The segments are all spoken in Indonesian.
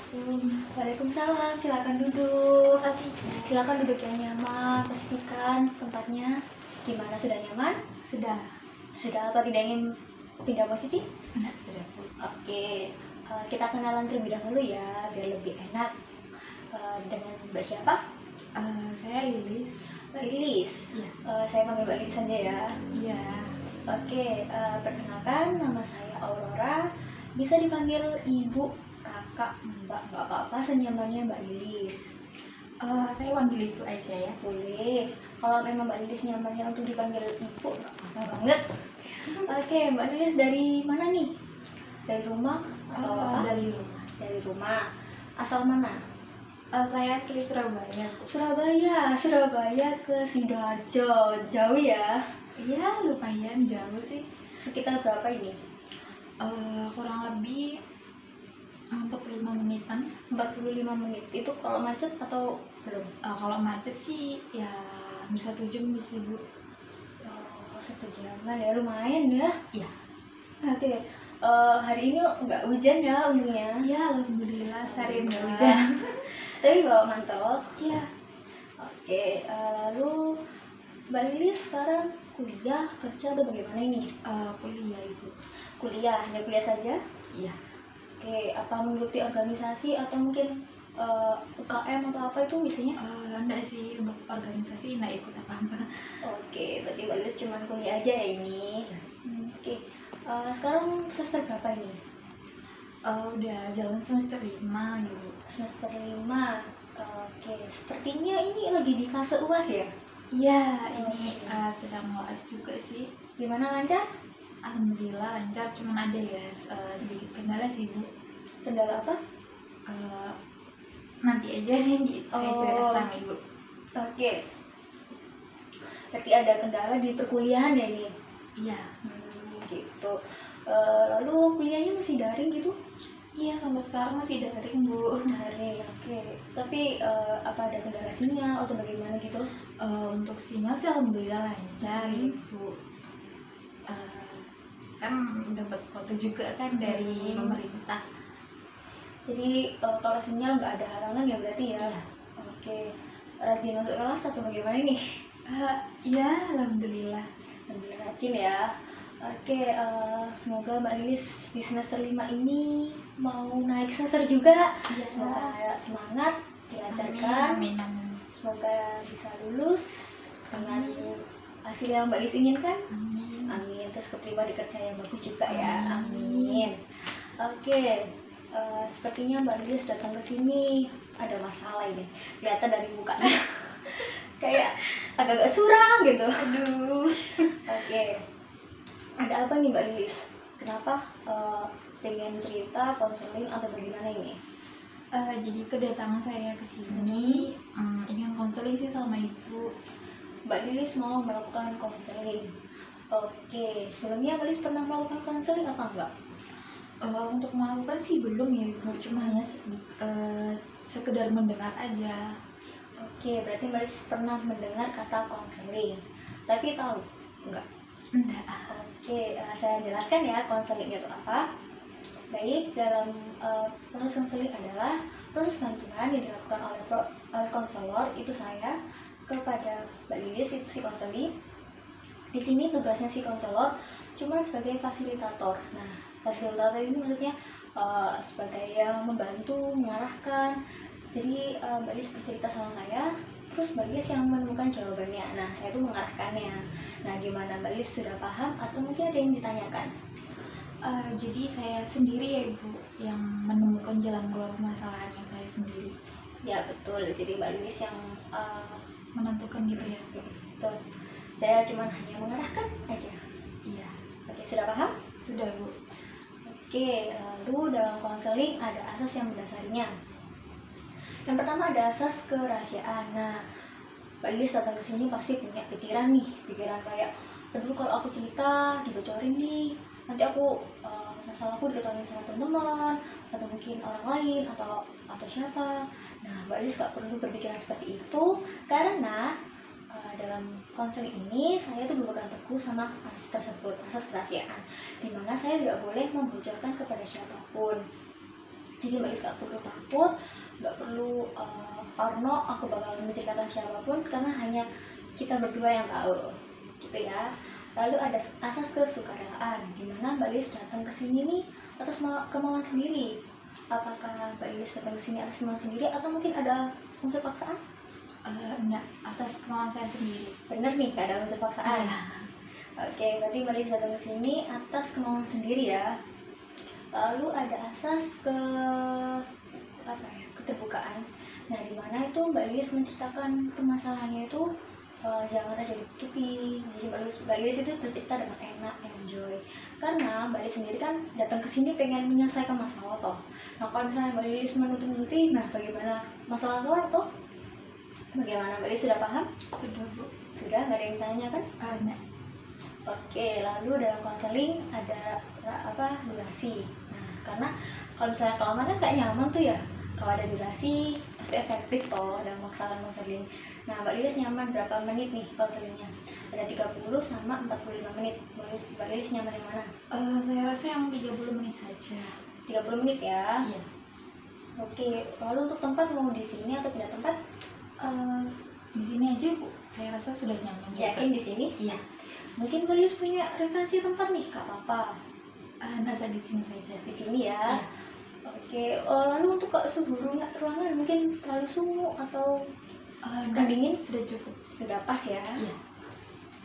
Assalamualaikum. Waalaikumsalam, silakan duduk. Makasih. Silakan duduk yang nyaman, pastikan tempatnya. Gimana, sudah nyaman? Sudah. Sudah atau tidak ingin pindah posisi? Enggak, sudah. Oke, kita kenalan terlebih dahulu ya, biar lebih enak. Dengan Mbak siapa? Saya Lilis. Mbak Lilis. Iya. Saya panggil Mbak Lilis saja ya. Iya. Oke, perkenalkan nama saya Aurora. Bisa dipanggil Ibu, Kakak, Mbak, nggak apa-apa, senyamannya Mbak Lilis. Saya panggil Ibu aja ya. Boleh. Kalau memang Mbak Lilis nyamannya untuk dipanggil Ibu, nggak apa-apa banget. Oke, Mbak Lilis dari mana nih? Dari rumah atau apa? Dari rumah. Dari rumah. Asal mana? Saya asli Surabaya. Surabaya ke Sidoarjo. Jauh ya? Iya, lumayan jauh sih. Sekitar berapa ini? Kurang lebih 45 menitan. 45 menit. Itu kalau macet atau belum? Kalau macet sih ya bisa 1 jam bisa Bu. Oh, 1 jaman ya, lumayan ya. Iya. Oke. Hari ini nggak hujan ya untungnya. Iya, alhamdulillah hari ini nggak hujan. Tapi bawa mantel. Iya. Oke, lalu Mbak Lilis sekarang kuliah, kerja atau bagaimana ini? Kuliah Ibu. Kuliah, hanya kuliah saja? Iya. Oke, apa mengikuti organisasi atau mungkin UKM atau apa itu biasanya? Enggak sih, untuk organisasi enggak ikut apa-apa. Oke, berarti Mbak Lilis cuma kuliah aja ya ini. Oke, sekarang semester berapa ini? Udah jalan semester 5 Ibu. Semester 5. Oke, sepertinya ini lagi di fase UAS ya? Iya, ini sedang UAS juga sih. Gimana, lancar? Alhamdulillah lancar, cuman ada ya sedikit kendala sih Bu. Kendala apa? Nanti aja nih saya cerita Oh. sama Ibu. Oke. Berarti ada kendala di perkuliahan ya ini? Iya. Gitu. Lalu kuliahnya masih daring gitu? Iya, sampai sekarang masih daring Bu. Daring, oke. Tapi apa ada kendala sinyal atau bagaimana gitu? Untuk sinyal sih alhamdulillah lancar Ibu. Kan dapat foto juga kan dari pemerintah. Jadi kalau sinyal nggak ada halangan ya berarti ya? Iya. Oke. Rajin masuk kelas atau bagaimana ini? Iya, alhamdulillah. Alhamdulillah rajin ya. Oke, semoga Mbak Lilis di semester 5 ini mau naik semester juga. Iya. Semoga semangat, dilancarkan. Amin, amin. Semoga bisa lulus dengan hasil yang Mbak Lilis inginkan. Amin. Amin. Terus keterima di kerja yang bagus juga ya. Amin. Amin. Oke, sepertinya Mbak Lilis datang ke sini ada masalah ini. Kelihatan dari mukanya. Kayak agak-agak suram gitu. Aduh. Oke. Ada apa nih Mbak Lilis? Kenapa pengen cerita, konseling atau bagaimana ini? Jadi kedatangan saya ke sini ingin konseling sih sama Ibu. Mbak Lilis mau melakukan konseling. Oke, sebelumnya Mbak Lilis pernah melakukan konseling apa enggak? Untuk melakukan sih belum ya Ibu, cuma hanya sekedar mendengar aja. Oke, berarti Mbak Lilis pernah mendengar kata konseling. Tapi tahu enggak? Enggak. Oke, saya jelaskan ya konseling itu apa. Baik, dalam proses konseling adalah proses bantuan yang dilakukan oleh konselor, itu saya, kepada Mbak Lilis, itu si konseling. Di sini tugasnya si konselor cuma sebagai fasilitator. Nah, fasilitator ini maksudnya sebagai yang membantu, mengarahkan. Jadi Mbak Lilis bercerita sama saya, terus Mbak Lilis yang menemukan jawabannya. Nah, saya tuh mengarahkannya. Nah, gimana Mbak Lilis, sudah paham atau mungkin ada yang ditanyakan? Jadi saya sendiri ya Ibu yang menemukan jalan keluar masalahnya saya sendiri. Ya betul, jadi Mbak Lilis yang Menentukan gitu ya. betul. Saya cuma hanya mengarahkan aja. Iya. Oke, sudah paham? Sudah Bu. Oke, lalu dalam konseling ada asas yang mendasarinya. Yang pertama ada asas kerahasiaan. Nah, Mbak Lilis datang ke sini pasti punya pikiran nih, pikiran kayak, aduh kalau aku cerita dibocorin nih, nanti aku masalahku diketahui sama teman-teman atau mungkin orang lain atau siapa. Nah, Mbak Lilis gak perlu berpikiran seperti itu karena dalam konseling ini saya tuh berpegang teguh sama asas tersebut, asas kerahasiaan, dimana saya tidak boleh membocorkan kepada siapapun. Jadi Mbak Lis gak perlu takut, gak perlu parno aku bakalan menceritakan siapapun, karena hanya kita berdua yang tahu, gitu ya. Lalu ada asas kesukaraan, dimana Mbak Lis datang ke sini nih atas kemauan sendiri. Apakah Mbak Lis datang ke sini atas kemauan sendiri atau mungkin ada unsur paksaan? Enggak, atas kemauan saya sendiri. Bener nih, gak ada unsur paksaan. Iya. Oke, berarti Mbak Lis datang ke sini atas kemauan sendiri ya. Lalu ada asas keterbukaan. Nah, di mana itu Mbak Lis menceritakan permasalahannya itu jangan ada ditutupi. Jadi Mbak Lis itu bercerita dengan enak, enjoy. Karena Mbak Lis sendiri kan datang ke sini pengen menyelesaikan masalah toh. Nah, kalau misalnya Mbak Lis menutup-nutupi, nah bagaimana masalah keluar toh? Bagaimana Mbak Lis sudah paham? Sudah, Bu. Sudah, nggak ada yang tanya kan? Enggak. Oke, lalu dalam konseling ada durasi. Nah, karena kalau misalnya kelamaan kan gak nyaman tuh ya. Kalau ada durasi pasti efektif toh dalam melaksanakan konseling. Nah, Mbak Lilis nyaman berapa menit nih konselingnya? Ada 30 sama 45 menit. Mbak Lilis nyaman yang mana? Saya rasa yang 30 menit saja. 30 menit ya. Iya. Oke, lalu untuk tempat mau di sini atau pindah tempat? Di sini aja, Bu. Saya rasa sudah nyaman. Yakin di sini? Iya. Mungkin Mbak Lilis punya referensi tempat nih, gak apa-apa. Nasa di sini saja. Di sini ya. Iya. Oke, lalu untuk suhu ruangan mungkin terlalu sumuk atau dingin? Sudah cukup. Sudah pas ya. Iya.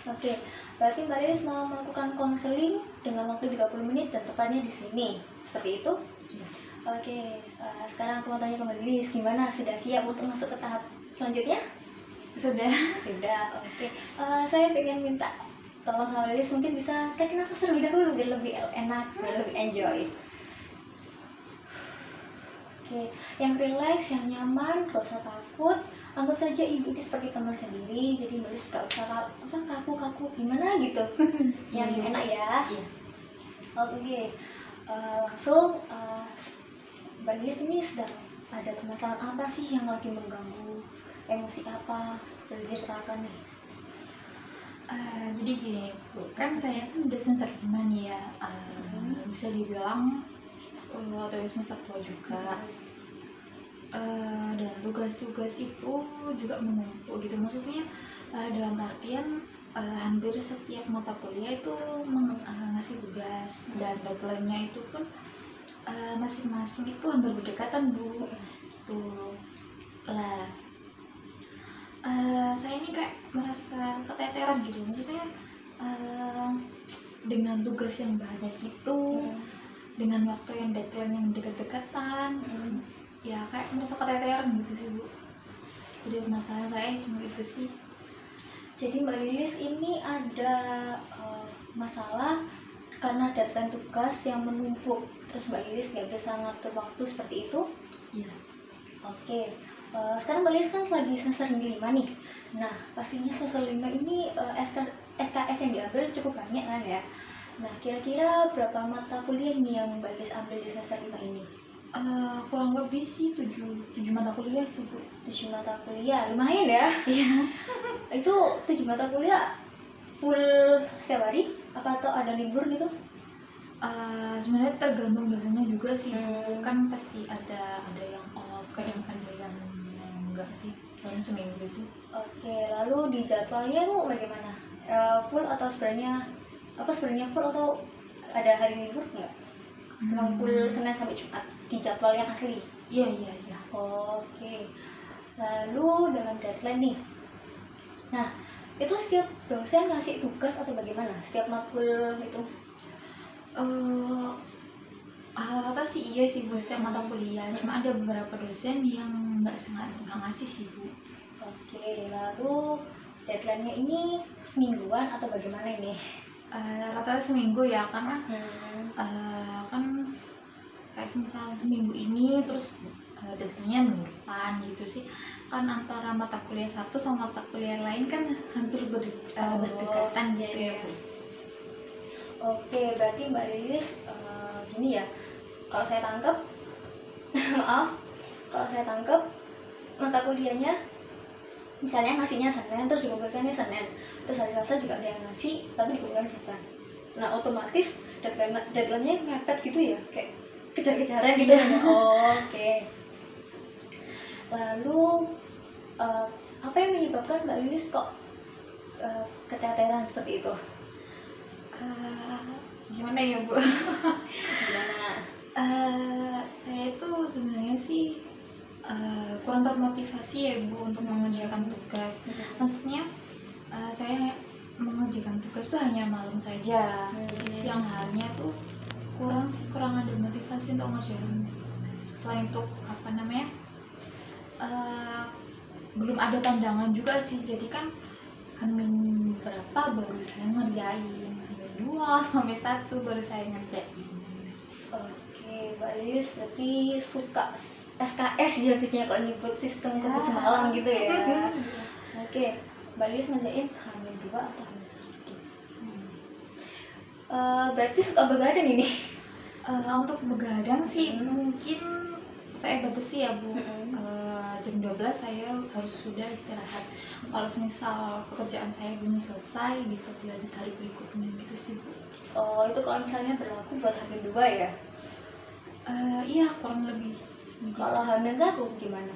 Oke, berarti Mbak Lilis mau melakukan konseling dengan waktu 30 menit dan tepatnya di sini. Seperti itu? Iya. Oke, sekarang aku mau tanya ke Mbak Lilis, gimana? Sudah siap untuk masuk ke tahap selanjutnya? Sudah. Sudah, oke. Saya pengen minta tolong sama Mbak Lilis, mungkin bisa tarik nafas terlebih dahulu biar lebih enak, biar lebih enjoy. Oke, yang relax, yang nyaman, gak usah takut. Anggap saja ibu ini seperti teman sendiri, jadi Mbak Lilis gak usah kaku-kaku gimana gitu. Yang Iya. enak ya. Iya. Oke, langsung Mbak Lilis ini sedang ada permasalahan apa sih yang lagi mengganggu? Emosi apa? Boleh ceritakan nih. Jadi gini, Bu, kan saya kan udah semester 5 nih ya. Bisa dibilang waktu semester 2 juga. Dan tugas-tugas itu juga menumpuk gitu, maksudnya dalam artian hampir setiap mata kuliah itu ngasih tugas, dan deadline-nya itu pun masing-masing itu hampir berdekatan, Bu. Tuh lah, saya ini kayak merasa keteteran gitu, maksudnya dengan tugas yang banyak itu, dengan waktu yang deadline yang dekat-dekatan, ya kayak merasa keteteran gitu sih, Bu. Jadi masalah saya cuma itu sih. Jadi Mbak Lilis ini ada masalah karena deadline tugas yang menumpuk, terus Mbak Lilis nggak bisa ngatur waktu seperti itu. Iya. Oke, sekarang Mbak Lilis kan lagi semester 5 nih. Nah, pastinya semester 5 ini SKS yang diambil cukup banyak kan ya. Nah, kira-kira berapa mata kuliah nih yang Mbak Lilis ambil di semester 5 ini? Kurang lebih sih 7 mata kuliah sih, Bu. 7 mata kuliah, lumayan ya. Iya. Itu 7 mata kuliah full setiap hari? Apa atau ada libur gitu? Sebenarnya tergantung dosennya juga sih. Kan Kan pasti ada yang off, kadang ada yang enggak sih, dalam seminggu itu. Oke, lalu di jadwalnya tuh bagaimana? Full atau sebenarnya full atau ada hari libur nggak? Memang full Senin sampai Jumat di jadwal yang asli. Iya. Oke. Lalu dalam deadline nih. Nah, itu setiap dosen ngasih tugas atau bagaimana? Setiap matkul itu? Rata-rata sih iya sih, Bu, setiap mata kuliah. Cuma ada beberapa dosen yang nggak ngasih sih, Bu. Oke, lalu deadline-nya ini semingguan atau bagaimana ini? Rata-rata seminggu ya, karena kan kayak misal minggu ini terus deadline-nya minggu depan gitu sih. Kan antara mata kuliah satu sama mata kuliah lain kan hampir berdekatan gitu ya, Bu. Oke, berarti Mbak Lilis gini ya, kalau saya tangkap maaf, kalau saya tangkap mata kuliahnya misalnya ngasihnya Senin, terus dikumpulkannya Senin, terus hari Selasa juga ada yang ngasih tapi dikumpulkan Selasa. Nah, otomatis deadline-nya mepet gitu ya, kayak kejar-kejaran gitu kan? Oh, oke. Lalu apa yang menyebabkan Mbak Lilis kok keteteran seperti itu? Gimana ya Bu? Gimana? Saya itu sebenarnya sih kurang termotivasi ya Bu untuk mengerjakan tugas. Maksudnya saya mengerjakan tugas tuh hanya malam saja. Siang harinya tuh kurang ada motivasi untuk ngerjain. Selain untuk apa namanya, belum ada pandangan juga sih. Jadi kan Hamin berapa baru saya ngerjain, Hamin 2 sampai 1 baru saya ngerjain. Oke, Mbak Lilis berarti suka SKS ya biasanya kalau nyebut sistem kebut semalam gitu ya. Oke, Mbak Lilis ngerjain Hamin 2 atau Hamin 1? Berarti suka begadang ini? Untuk begadang sih mungkin saya batasi ya Bu. Jam 12 saya harus sudah istirahat. Kalau misal pekerjaan saya belum selesai bisa ditarik berikutnya gitu sih Bu. Oh, itu kalau misalnya berlaku buat Hamin 2 ya? Iya kurang lebih. Kalau Hamin 1 gimana?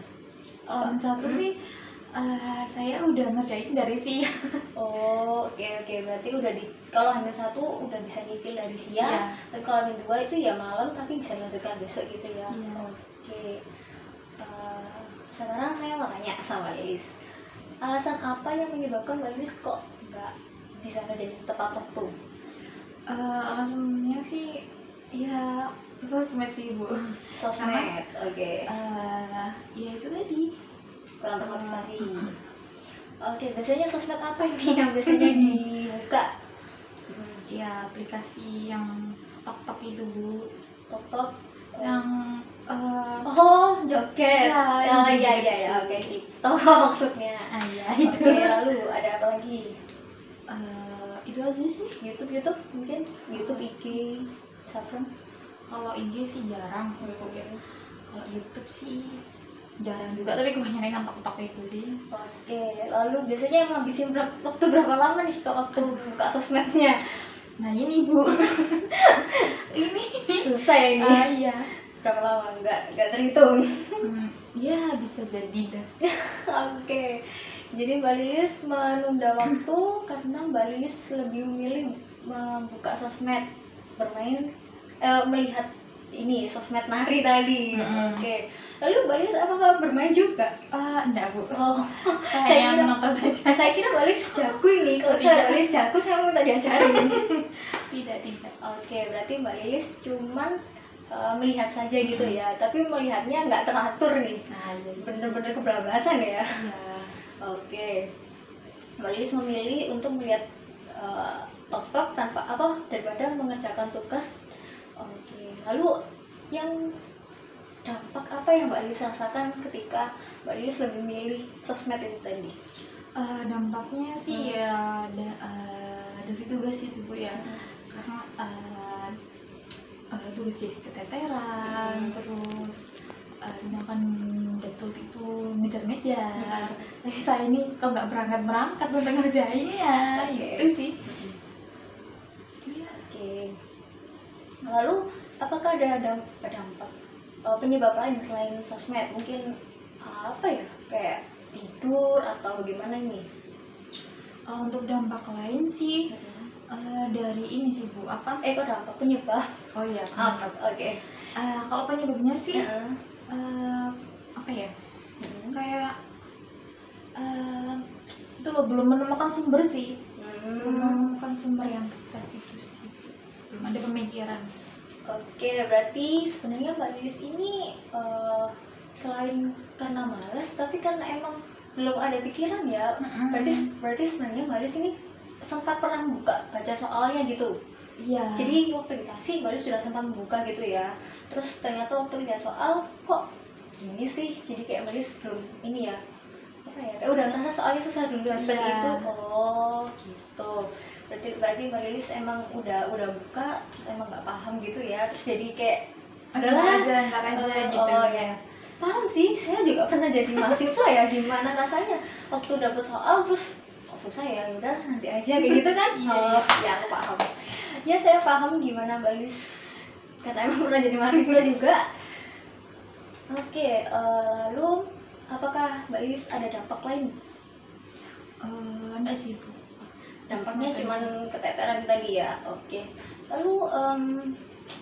Kalau Hamin 1 sih saya udah ngerjain dari siang. Oh, oke, berarti udah kalau Hamin 1 udah bisa nyicil dari siang. Iya. Tapi kalau Hamin 2 itu ya malam tapi bisa dilanjutkan besok gitu ya. Iya. Oke. Sekarang saya mau tanya sama Lilis, alasan apa yang menyebabkan Mbak Lilis kok nggak bisa ngerjain tepat waktu? Alasannya sih ya sosmed sih Bu. Sosmed, oke. Ya itu tadi Kurang termotivasi. Oke, biasanya sosmed apa ini yang biasanya dibuka? ya aplikasi yang TokTok itu Bu, TokTok yang oh, joget. iya, Oke, TikTok maksudnya. ya itu. Oke, lalu ada apa lagi? Itu aja sih. YouTube mungkin, YouTube, IG, Instagram. Kalau IG sih jarang sih Bu ya. Kalau YouTube sih jarang juga, tapi kebanyakan yang TokTok itu sih. Oke, lalu biasanya yang ngabisin waktu berapa lama nih kalau waktu buka sosmednya? Nah ini Bu, ini Susah ya ini. iya. Berapa lama? Nggak terhitung. Ya bisa jadi dah. Oke, jadi Mbak Lilis menunda waktu karena Mbak Lilis lebih memilih membuka sosmed, bermain, melihat ini sosmed nari tadi. Oke, lalu Mbak Lilis apakah bermain juga? Enggak Bu. Oh, Saya kira- menonton saja. saya kira Mbak Lilis jago ini. Kalau saya Mbak Lilis jago, saya mau minta diajarin. Tidak. Oke, berarti Mbak Lilis cuman melihat saja gitu ya, tapi melihatnya nggak teratur nih. Nah, iya. Bener-bener kebablasan ya. Iya. Oke, Mbak Lilis memilih untuk melihat TokTok tanpa apa daripada mengerjakan tugas. Oke, lalu yang dampak apa yang Mbak Lilis rasakan ketika Mbak Lilis lebih milih sosmed itu tadi? Dampaknya sih ya dari tugas itu Bu ya, karena tugas jadi keteteran, terus sedangkan deadline itu ngejar-ngejar. Tapi saya ini kok nggak berangkat untuk ngerjainnya. Oke. Itu sih. Oke. Lalu apakah ada dampak penyebab lain selain sosmed? Mungkin apa ya? Kayak tidur atau bagaimana ini? Untuk dampak lain sih dari ini sih Bu, apa? Kok dampak penyebab? Oh iya, Apa? Oke. kalau penyebabnya sih Heeh. apa ya? Kayak itu loh, belum menemukan sumber sih. Belum menemukan sumber yang tepat itu sih. Belum ada pemikiran. Oke, berarti sebenarnya Mbak Lilis ini selain karena malas, tapi karena emang belum ada pikiran ya. Berarti sebenarnya Mbak Lilis ini sempat pernah baca soalnya gitu. Iya. Jadi waktu dikasih Mbak Lilis sudah sempat membuka gitu ya. Terus ternyata waktu lihat soal kok gini sih. Jadi kayak Mbak Lilis belum ini ya. Apa ya? Kayak udah ngerasa soalnya susah dulu seperti Iya. itu. Oh, gitu. Berarti Mbak Lilis emang udah buka terus emang nggak paham gitu ya. Terus jadi kayak Ntar aja gitu. Oh ya. Paham sih, saya juga pernah jadi mahasiswa ya, gimana rasanya waktu dapet soal terus kok susah ya, udah nanti aja kayak gitu kan. Iya. Ya aku paham. Ya saya paham gimana Mbak Lilis karena emang pernah jadi mahasiswa juga. Oke, lalu apakah Mbak Lilis ada dampak lain? Enggak sih Bu. Dampaknya Apa cuman aja? keteteran tadi ya. Oke. Lalu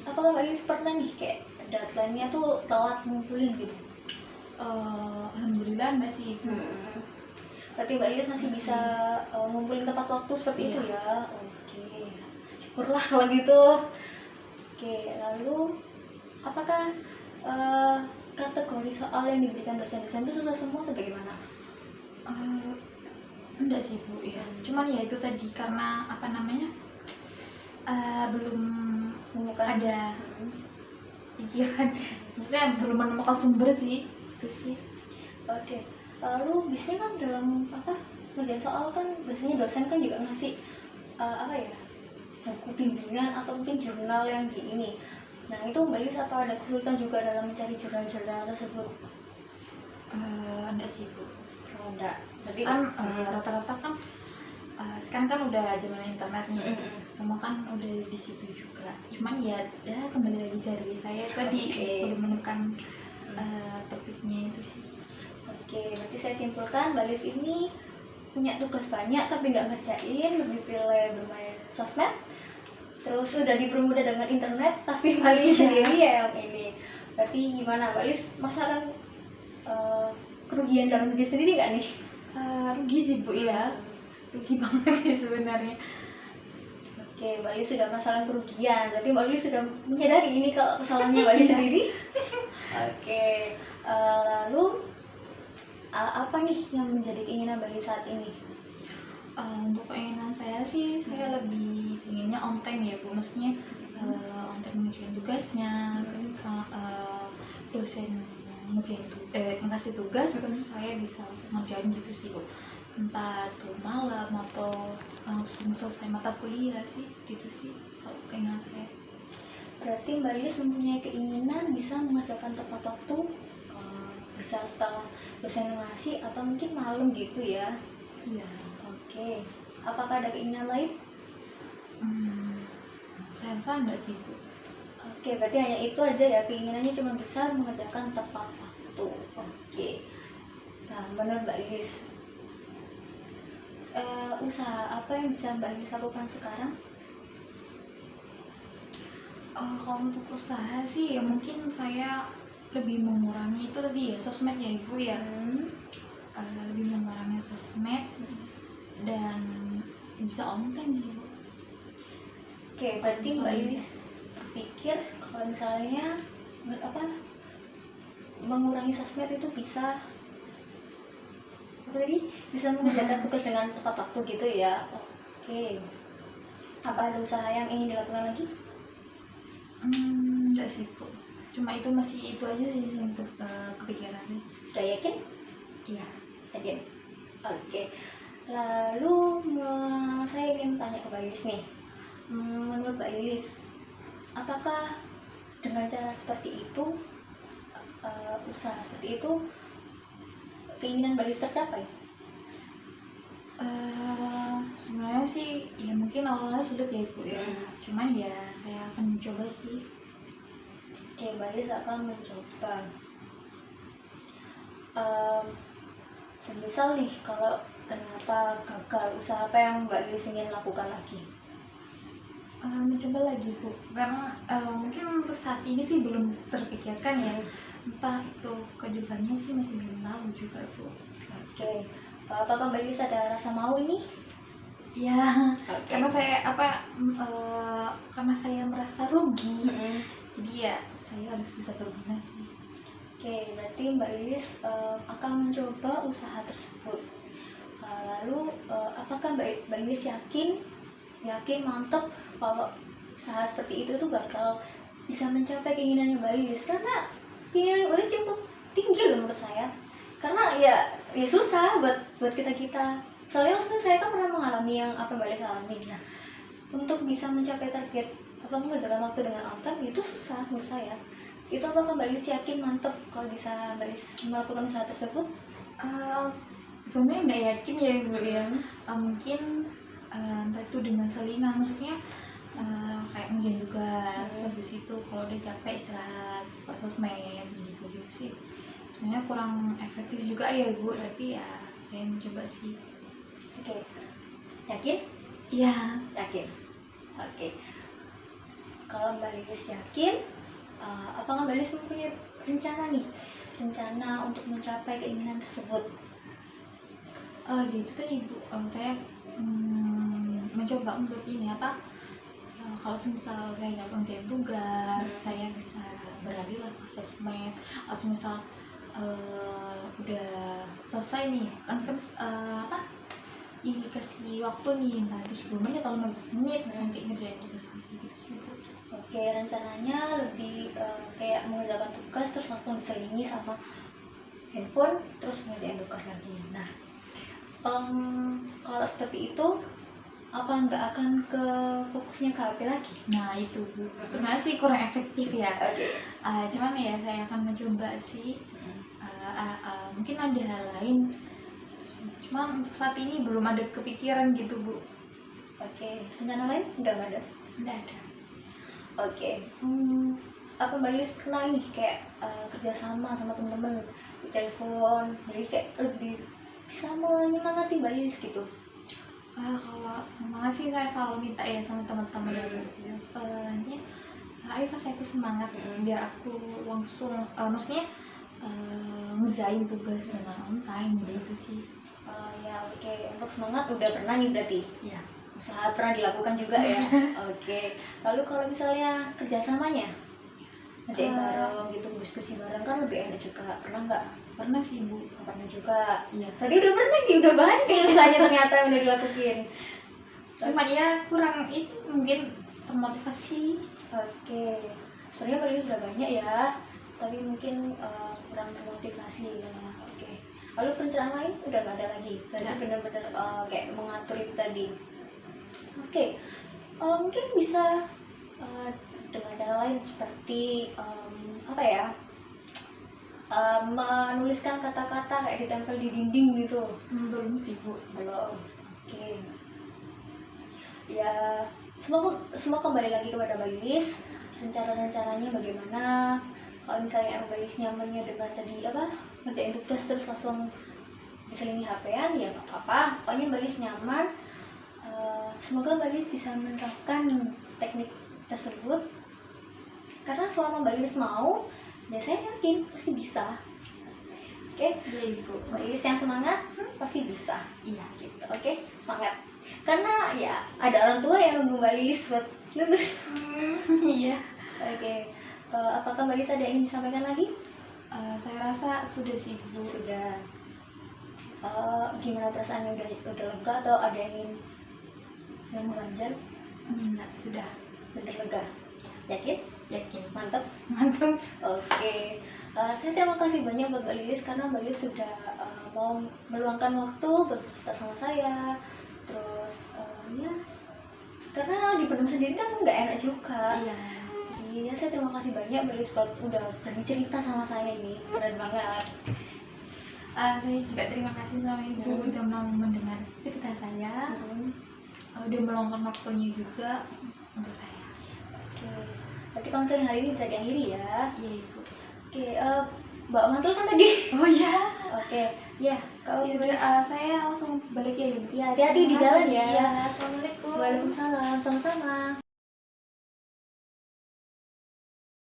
apakah Mbak Lilis pernah nih kayak deadline-nya tuh telat ngumpulin gitu? Alhamdulillah enggak sih Bu. Berarti Mbak Lilis masih Masih. bisa ngumpulin tepat waktu seperti Iya. itu ya. Oke. Syukurlah kalau gitu. Oke, lalu apakah kategori soal yang diberikan dosen-dosen itu susah semua atau bagaimana? Enggak sih Bu ya. Cuman ya itu tadi karena apa namanya? Belum Menemukan ada pikiran. Maksudnya belum menemukan sumber sih. Itu sih. Oke. Lalu biasanya kan dalam apa ngerjain soal kan biasanya dosen kan juga ngasih apa ya buku bimbingan atau mungkin jurnal yang di ini. Nah itu Mbak Lis apa ada kesulitan juga dalam mencari jurnal-jurnal tersebut? Enggak sih Bu. Oh, enggak. Berarti Kan rata-rata kan sekarang kan udah zaman internet nih. Mm-mm. Semua kan udah di situ juga. Cuman ya kembali lagi dari saya tadi Oke. belum menemukan topiknya itu sih. Oke, berarti saya simpulkan Mbak Lis ini punya tugas banyak tapi nggak ngerjain, lebih pilih bermain sosmed. Terus udah dipermudah dengan internet tapi Mbak Lis sendiri ya yang ini. Berarti gimana Mbak Lis merasakan kerugian dalam diri sendiri nggak nih? Rugi sih Bu ya. Rugi banget sih sebenarnya. Oke, Mbak Lis sudah merasakan kerugian. Berarti Mbak Lis sudah menyadari ini kalau kesalahannya Mbak Lis sendiri. Oke, lalu apa nih yang menjadi keinginan Mbak Lis saat ini? Untuk keinginan saya sih, saya lebih inginnya on time ya Bu. Maksudnya on time mengerjakan tugasnya, dosen ngasih tugas terus saya bisa langsung ngerjain gitu sih Bu. Entah tuh malam atau langsung selesai mata kuliah sih, gitu sih kalau keinginan saya. Berarti Mbak Lis mempunyai keinginan bisa mengerjakan tepat waktu, bisa setelah dosen ngasih atau mungkin malam gitu ya. Iya. Oke, apakah ada keinginan lain? Saya rasa enggak sih Bu. Oke, berarti hanya itu aja ya, keinginannya cuma bisa mengerjakan tepat waktu. Oke, nah menurut Mbak Lilis, usaha apa yang bisa Mbak Lilis lakukan sekarang? Kalau untuk usaha sih ya mungkin saya lebih mengurangi itu tadi ya sosmed ya Ibu ya. Lebih mengurangi sosmed dan bisa on time sih Bu. Oke, berarti Mbak Lilis berpikir kalau misalnya mengurangi sosmed itu bisa apa tadi? Bisa mengerjakan tugas dengan tepat waktu gitu ya. Oke. Apa ada usaha yang ingin dilakukan lagi? Enggak sih Bu. Cuma itu masih itu aja sih yang kepikiran. Sudah yakin? Iya. Yakin. Oke. Lalu saya ingin tanya ke Mbak Lilis nih. Menurut Mbak Lilis, apakah dengan cara seperti itu, usaha seperti itu, keinginan Mbak Lilis tercapai? Sebenarnya sih ya mungkin awalnya sulit ya Ibu ya. Cuman ya saya akan mencoba sih. Oke, Mbak Lilis akan mencoba. Semisal nih kalau ternyata gagal, usaha apa yang Mbak Lilis ingin lakukan lagi? Mencoba lagi Bu, karena mungkin untuk saat ini sih belum terpikirkan ya. Entah itu kedepannya sih masih belum tahu juga Bu. Oke, apakah Mbak Lilis ada rasa mau ini? Ya, Oke. karena saya merasa rugi, jadi ya saya harus bisa berguna sih. Oke, berarti Mbak Lilis akan mencoba usaha tersebut. Lalu apakah Mbak Lilis yakin mantap kalau usaha seperti itu tuh bakal bisa mencapai keinginannya Mbak Lilis? Karena keinginan Mbak Lilis cukup tinggi loh menurut saya. Karena ya susah buat kita. Soalnya maksudnya saya kan pernah mengalami yang apa Mbak Lilis alami. Nah, untuk bisa mencapai target apa mengerjakan waktu dengan on time itu susah menurut saya. Itu apakah Mbak Lilis yakin mantap kalau bisa Mbak Lilis melakukan usaha tersebut? Sebenarnya nggak yakin ya Ibu ya. Mungkin entah itu dengan selingan, maksudnya kayak ngerjain tugas, habis itu kalau udah capek istirahat, buka sosmed gitu sih. Sebenarnya kurang efektif juga ya Bu, tapi ya saya mencoba sih. Oke. Yakin? Iya. Yakin. Oke. Kalau Mbak Lilis yakin, apakah Mbak Lilis mempunyai rencana nih? Rencana untuk mencapai keinginan tersebut? Gitu tadi Bu, saya mencoba untuk ini apa? Kalau misal saya nggak ngerjain tugas, saya bisa beralih lah ke sosmed. Atau misal udah selesai nih, kan apa? Ini kasih waktu nih, entah itu 10 menit atau 15 menit nanti ngerjain tugas gitu sih Bu. Oke, rencananya lebih kayak mengerjakan tugas terus langsung diselingi sama handphone terus ngerjain tugas lagi. Nah, kalau seperti itu apa nggak akan ke fokusnya ke HP lagi? Nah itu Bu, sebenarnya sih kurang efektif ya. Oke. Cuman ya saya akan mencoba sih. Mungkin ada hal lain, cuma untuk saat ini belum ada kepikiran gitu Bu. Oke, rencana lain udah nggak ada? Nggak ada. Oke, apa Mbak Lilis pernah nih kayak kerjasama sama temen-temen di telepon, jadi kayak lebih bisa menyemangati Mbak Lilis gitu? Kalau semangat sih saya selalu minta ya sama teman-teman ya Bu. Ayo kasih aku semangat biar aku langsung, maksudnya ngerjain tugas dengan on time gitu sih. Ya oke, untuk semangat udah pernah nih berarti? Ya. Usaha pernah dilakukan juga ya? Oke, lalu kalau misalnya kerjasamanya ngerjain bareng gitu, diskusi bareng kan lebih enak juga, pernah nggak? Pernah sih Bu. Pernah juga. Iya. Tadi udah pernah nih, udah banyak nih usahanya ternyata yang udah dilakuin. Cuma ya kurang itu mungkin termotivasi. Oke, sebenarnya Mbak Lilis sudah banyak ya, tapi mungkin kurang termotivasi ya. Oke, lalu perencanaan lain udah nggak ada lagi, berarti Ya. benar-benar kayak mengatur itu tadi. Oke, mungkin bisa dengan cara lain seperti apa ya, menuliskan kata-kata kayak ditempel di dinding gitu. Belum sih Bu. Belum. Oke. Ya, semua kembali lagi kepada Mbak Lilis. Rencana-rencananya bagaimana? Kalau misalnya Mbak Lilis nyamannya dengan tadi apa, ngerjain tugas terus langsung diselingi HP-an, ya nggak apa-apa. Pokoknya Mbak Lilis nyaman. Semoga Mbak Lilis bisa menerapkan teknik tersebut. Karena selama Mbak Lilis mau, ya saya yakin pasti bisa. Oke, Iya Ibu. Mbak Lilis yang semangat pasti bisa. Iya. Gitu, oke, semangat. Karena ya ada orang tua yang nunggu Mbak Lilis buat lulus. Iya. Oke, apakah Mbak Lilis ada yang ingin disampaikan lagi? Saya rasa sudah sih Bu. Sudah. Gimana perasaannya, udah lega atau ada yang mengganjal? Enggak, sudah. Bener lega. Yakin? Yakin. Mantap. Mantap. Oke. Saya terima kasih banyak buat Mbak Lilis karena Mbak Lilis sudah mau meluangkan waktu buat bercerita sama saya. Terus ya, karena dipendam sendiri kan nggak enak juga. Iya. Jadi ya saya terima kasih banyak Mbak Lilis buat udah berani cerita sama saya ini, keren banget. Saya juga terima kasih sama Ibu udah mau mendengar cerita saya. Udah meluangkan waktunya juga untuk saya. Oke. Berarti konseling hari ini bisa diakhiri ya. Iya Ibu. Oke, Mbak Mantul kan tadi? Oh iya. Oke, ya. Kalau Ya udah, saya langsung balik ya Ibu. ya hati-hati di jalan ya. Iya. Assalamualaikum. Waalaikumsalam, sama-sama.